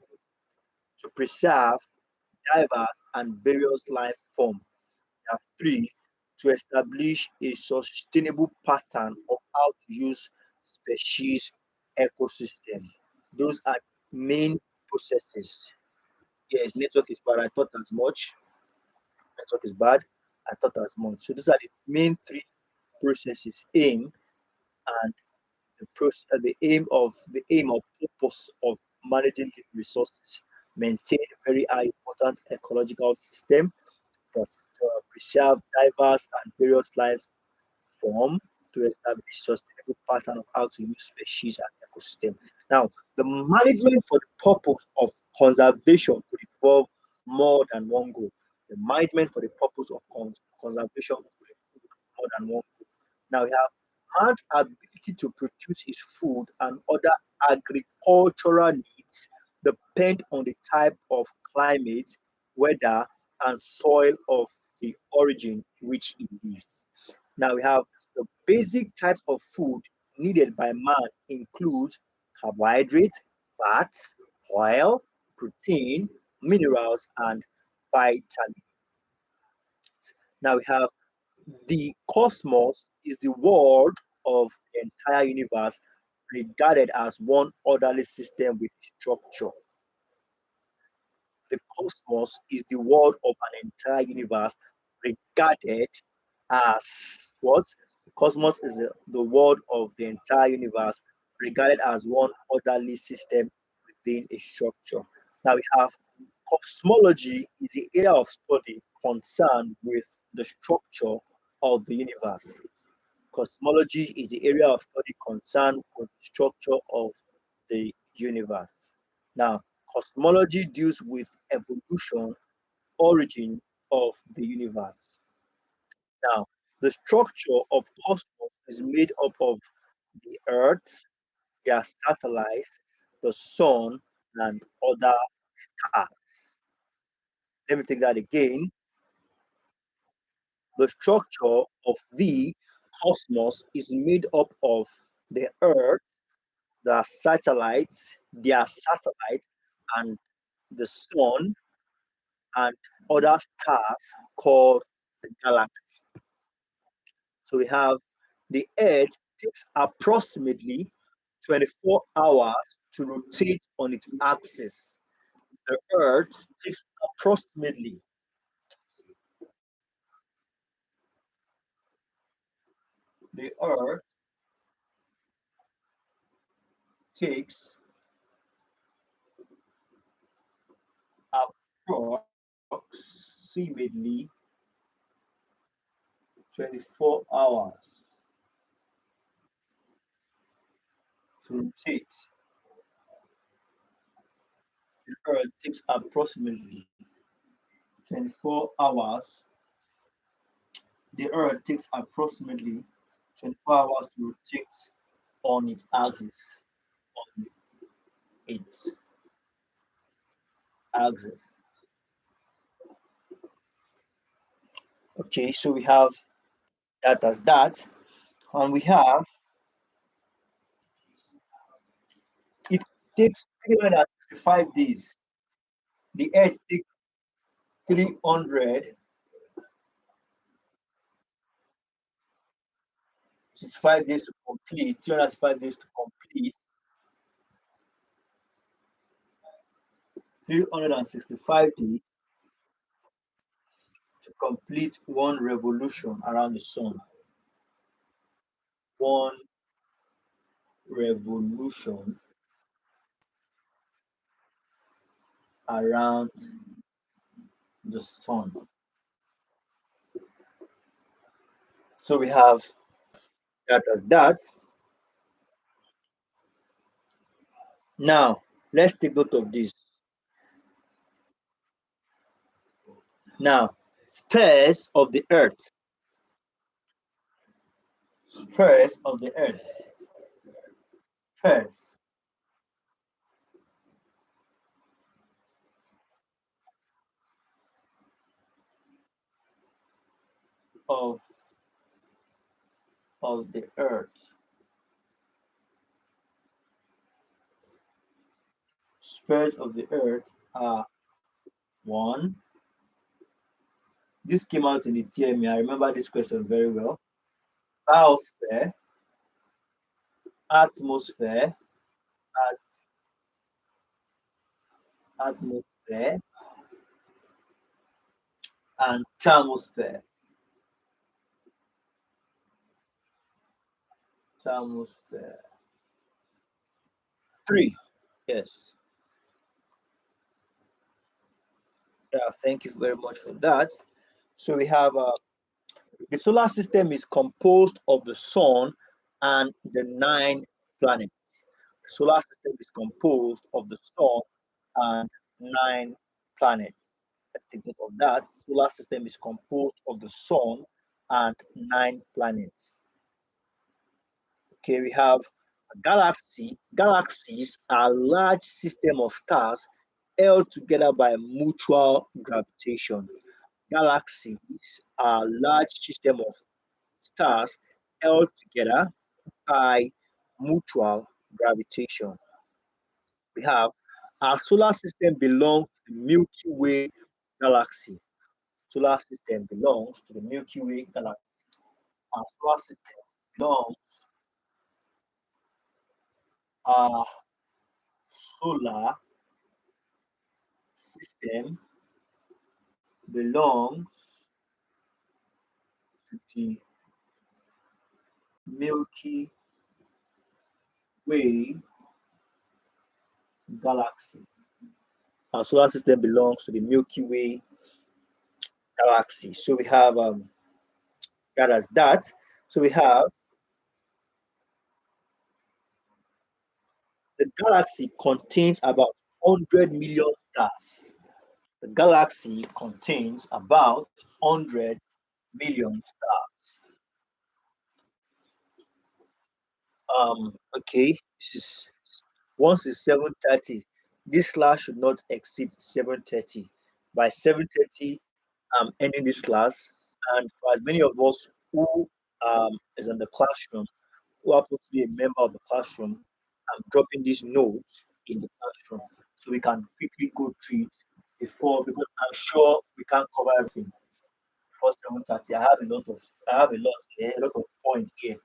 to preserve diverse and various life form. We have three, to establish a sustainable pattern of how to use species ecosystem. Those are main processes. Yes, network is bad. I thought as much. Network is bad. I thought as much. So those are the main three processes. Aim and the aim or purpose of managing the resources. Maintain a very high important ecological system that preserve diverse and various life form to establish sustainable pattern of how to use species and ecosystem. Now, the management for the purpose of conservation could involve more than one goal. The management for the purpose of conservation could include more than one goal. Now, we have man's ability to produce his food and other agricultural needs depend on the type of climate, weather, and soil of the origin which he lives. Now we have the basic types of food needed by man include carbohydrate, fats, oil, protein, minerals, and vitamins. Now we have the cosmos is the world of the entire universe regarded as one orderly system with structure. The cosmos is the world of an entire universe regarded as what? The cosmos is the world of the entire universe regarded as one orderly system within a structure. Now we have cosmology is the area of study concerned with the structure of the universe. Cosmology is the area of study concerned with the structure of the universe. Now, cosmology deals with evolution, origin of the universe. Now, the structure of cosmos is made up of the Earth, their satellites, the sun, and other stars. Let me take that again. The structure of the cosmos is made up of the Earth, their satellites, and the sun and other stars called the galaxy. So we have the Earth takes approximately 24 hours to rotate on its axis. The Earth takes approximately the Earth takes approximately 24 hours to rotate the Earth takes approximately 24 hours. The Earth takes approximately 24 hours to rotate on its axis. On its axis. Okay, so we have that as that, and we have it takes 365 days. The Earth takes 365 days to complete. 365 days to complete. 365 days to complete one revolution around the sun. One revolution around the sun. So we have that as that. Now, let's take note of this. Now, spheres of the earth. Spheres of the earth. Spheres of the earth. Spheres of the earth are one. This came out in the TME. I remember this question very well. Biosphere, atmosphere, at- atmosphere, and thermosphere. Thermosphere. Three. Yes. Yeah, thank you very much for that. So we have the solar system is composed of the sun and the nine planets. The solar system is composed of the sun and nine planets. Let's take note of that. Solar system is composed of the sun and nine planets. Okay, we have a galaxy. Galaxies are large system of stars held together by mutual gravitation. Galaxies are large system of stars held together by mutual gravitation. We have our solar system belongs to the Milky Way galaxy. Solar system belongs to the Milky Way galaxy. Our solar system belongs our solar system belongs to the Milky Way galaxy. Our solar system belongs to the Milky Way galaxy. So we have that as that. So we have the galaxy contains about 100 million stars. The galaxy contains about 100 million stars. Okay, this is once it's 7:30. This class should not exceed 7:30. By 7:30, I'm ending this class, and for as many of us who is in the classroom, who happen to be a member of the classroom, I'm dropping these notes in the classroom so we can quickly go through it before, because I'm sure we can't cover everything before 7:30. I have a lot here, a lot of points here.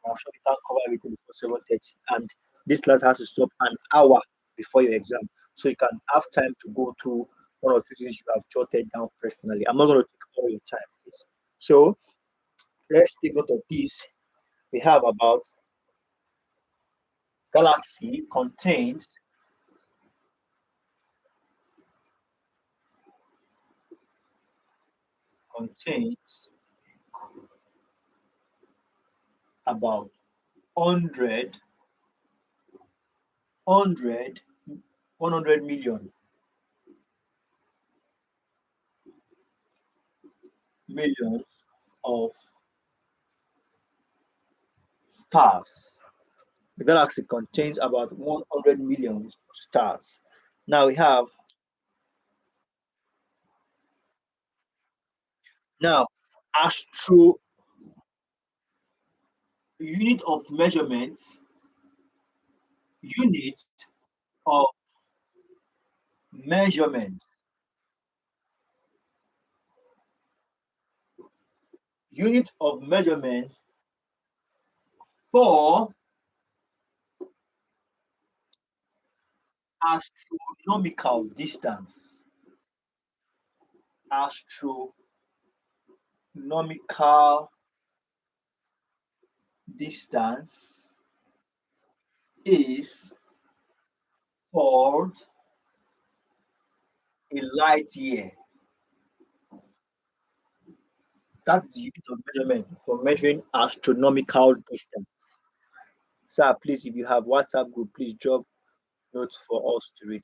I'm sure we can't cover everything before 7:30. And this class has to stop an hour before your exam. So you can have time to go through one or two things you have jotted down personally. I'm not going to take all your time, please. So let's take note of this. We have about galaxy contains about 100 100 millions of stars. The galaxy contains about 100 million stars. Now we have now astro unit of measurement, unit of measurement, unit of measurement for astronomical distance. Astronomical distance is called a light year. That is the unit of measurement for measuring astronomical distance. Sir, please, if you have WhatsApp group, please drop notes for us to read.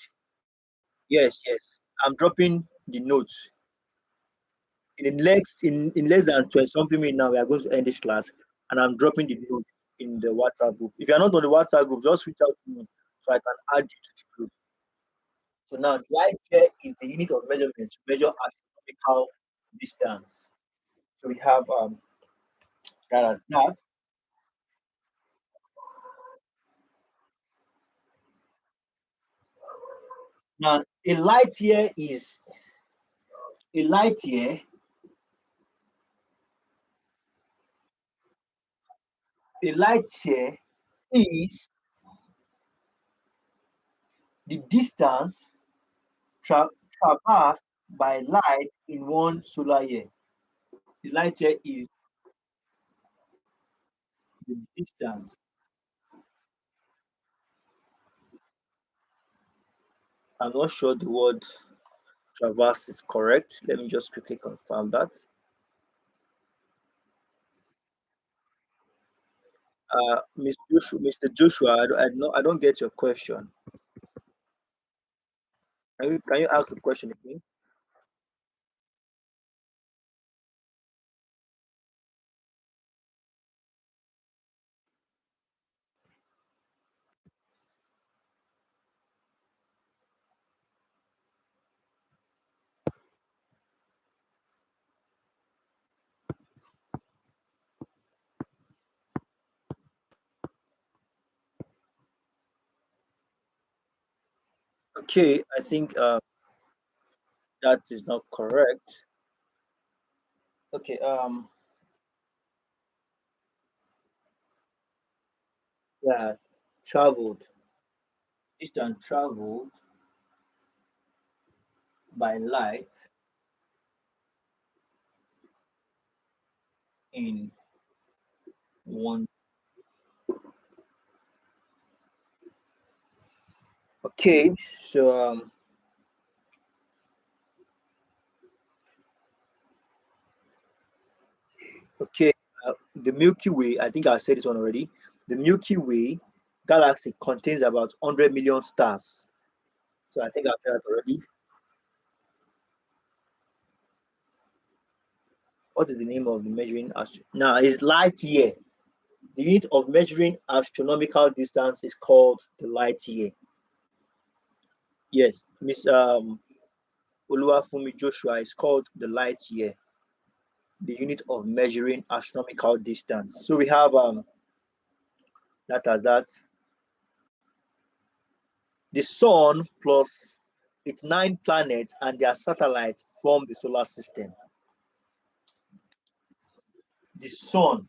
Yes, yes. I'm dropping the notes. In less than 20 something minutes now, we are going to end this class, and I'm dropping the notes in the WhatsApp group. If you're not on the WhatsApp group, just reach out to me so I can add you to the group. So now light year is the unit of measurement to measure astronomical distance. So we have that as that. Now a light year a light year is the distance traversed by light in one solar year. The light year is the distance. I'm not sure the word traverse is correct. Let me just quickly confirm that. Mr. Joshua, I don't get your question. Can you ask the question again? Okay, I think that is not correct. Okay, yeah, traveled, distance traveled by light in one. Okay, so okay, the Milky Way. I think I said this one already. The Milky Way galaxy contains about 100 million stars. So I think I've said that already. What is the name of the measuring astro? Now it's light year. The unit of measuring astronomical distance is called the light year. Yes, Miss Oluwafumi Joshua is called the light year, the unit of measuring astronomical distance. So we have that as that. The sun plus its 9 planets and their satellites form the solar system. The sun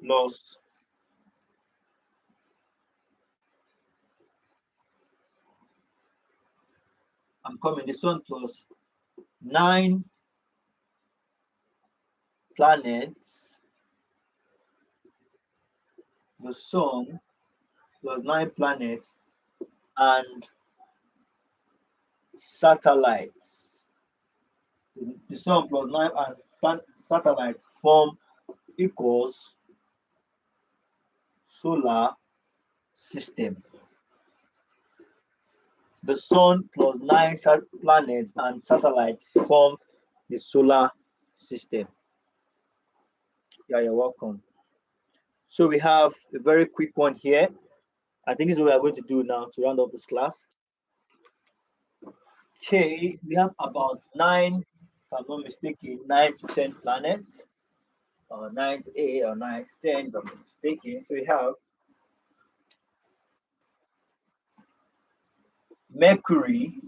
plus I'm coming. The sun plus 9 planets. The sun plus 9 planets and satellites. The sun plus 9 and satellites form equals solar system. The sun plus nine planets and satellites forms the solar system. Yeah, you're welcome. So we have a very quick one here. I think this is what we are going to do now to round off this class. Okay, we have about nine, if I'm not mistaken, 9 to 10 planets, or 9 to 8, or 9 to 10, if I'm not mistaken. So we have Mercury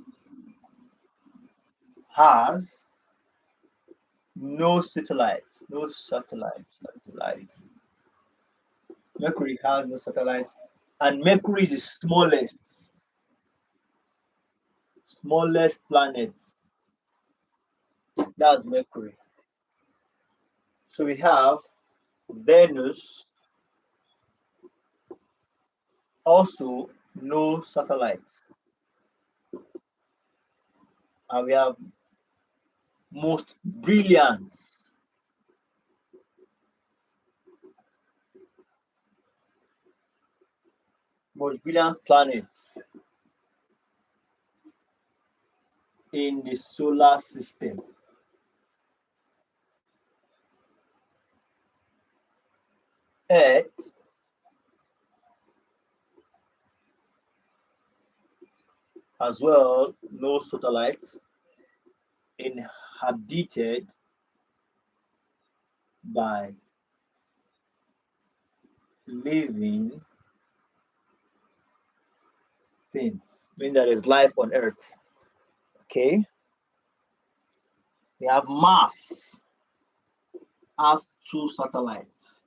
has no satellites, Mercury has no satellites, and Mercury is the smallest planet. That's Mercury. So we have Venus, also no satellites, and we have most brilliant, planets in the solar system. Earth as well, no satellites, inhabited by living things, meaning that there's life on Earth. Okay, we have Mars has two satellites.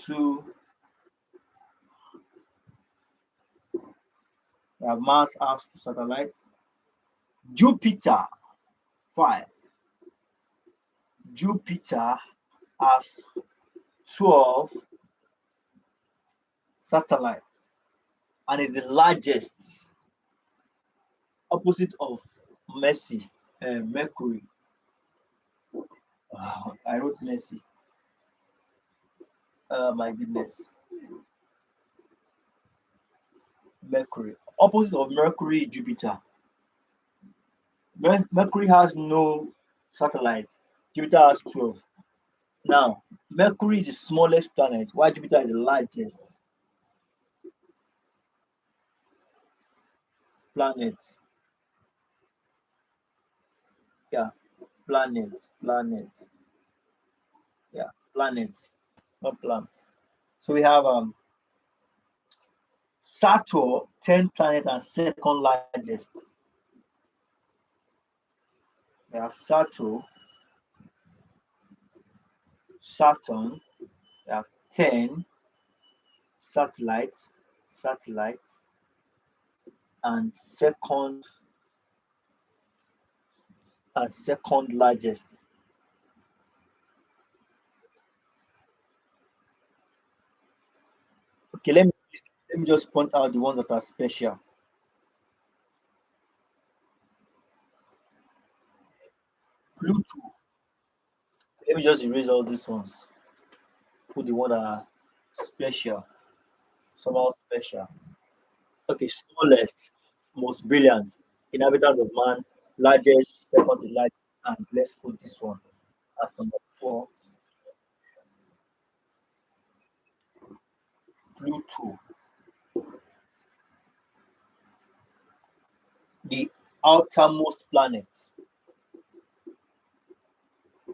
We have Mars has two satellites. Jupiter 5. Jupiter has 12 satellites and is the largest, opposite of Mercury. I wrote Mercy. My goodness. Mercury. Opposite of Mercury is Jupiter. Mercury has no satellites. Jupiter has 12. Now, Mercury is the smallest planet, while Jupiter is the largest planet. Yeah, planet. Yeah, planet, not plant. So we have Saturn, 10 planet and second largest. We have Saturn, we have 10 satellites, and second largest. Okay, let me just point out the ones that are special. Pluto. Let me just erase all these ones. Put the one that are special, somehow special. Okay, smallest, most brilliant, inhabitants of man, largest, second to largest, and let's put this one at number 4. Pluto, the outermost planet.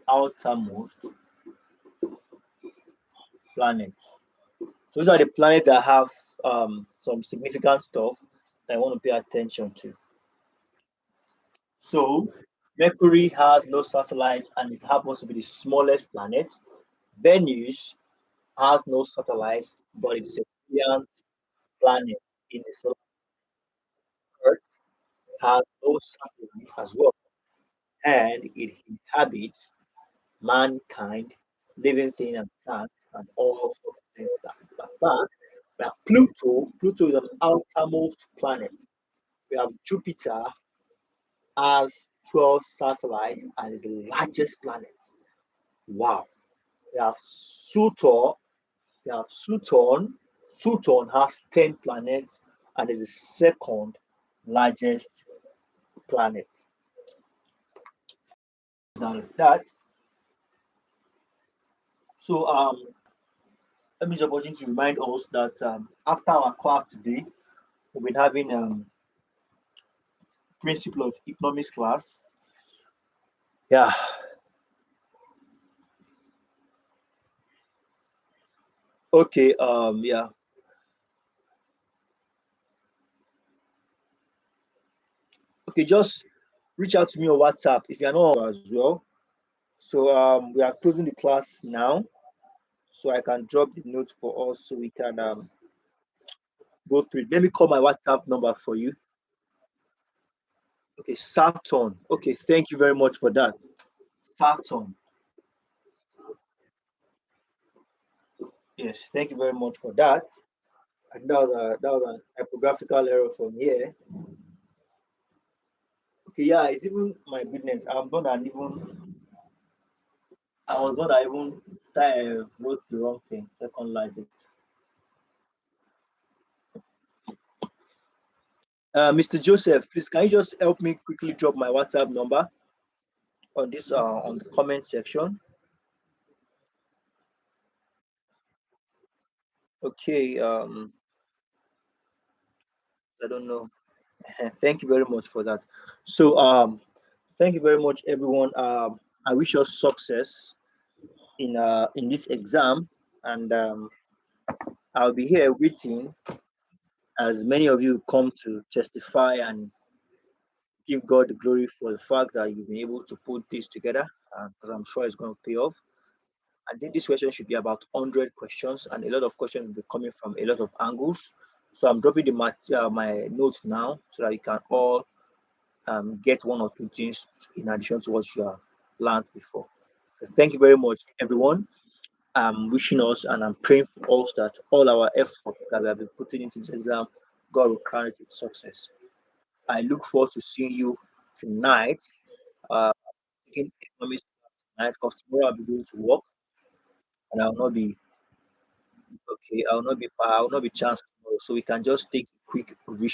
Outermost planet. So these are the planets that have some significant stuff that I want to pay attention to. So Mercury has no satellites and it happens to be the smallest planet. Venus has no satellites, but it's a brilliant planet in the solar. Earth has no satellites as well, and it inhabits mankind, living things and plants, and all sorts of things like that. Now, Pluto is an outermost planet. We have Jupiter has 12 satellites and is the largest planet, Wow. They have Sutor. They have Suton. Suton has 10 planets and is the second largest planet. Now that, so let me just want to remind us that after our class today, we've been having principle of economics class. Yeah. Okay. Yeah. Okay. Just reach out to me on WhatsApp if you're not as well. So we are closing the class now, so I can drop the notes for us so we can go through it. Let me call my WhatsApp number for you. Okay, Saturn. Okay, thank you very much for that. Saturn. Yes, thank you very much for that. And that was an typographical error from here. Okay, yeah, it's even my goodness. I was not that even wrote the wrong thing. Second largest. Mr. Joseph, please can you just help me quickly drop my WhatsApp number on this on the comment section? Okay, I don't know. Thank you very much for that. So thank you very much everyone. I wish us success in this exam, and I'll be here waiting as many of you come to testify and give God the glory for the fact that you've been able to put this together, because I'm sure it's going to pay off. I think this question should be about 100 questions, and a lot of questions will be coming from a lot of angles. So I'm dropping my notes now so that you can all get one or two things in addition to what you have learned before. So thank you very much, everyone. I'm wishing us and I'm praying for us that all our effort that we have been putting into this exam, God will crown it with success. I look forward to seeing you tonight. Uh, taking economics tonight because tomorrow I'll be going to work and I'll not be okay. I will not be chance tomorrow, so we can just take a quick revision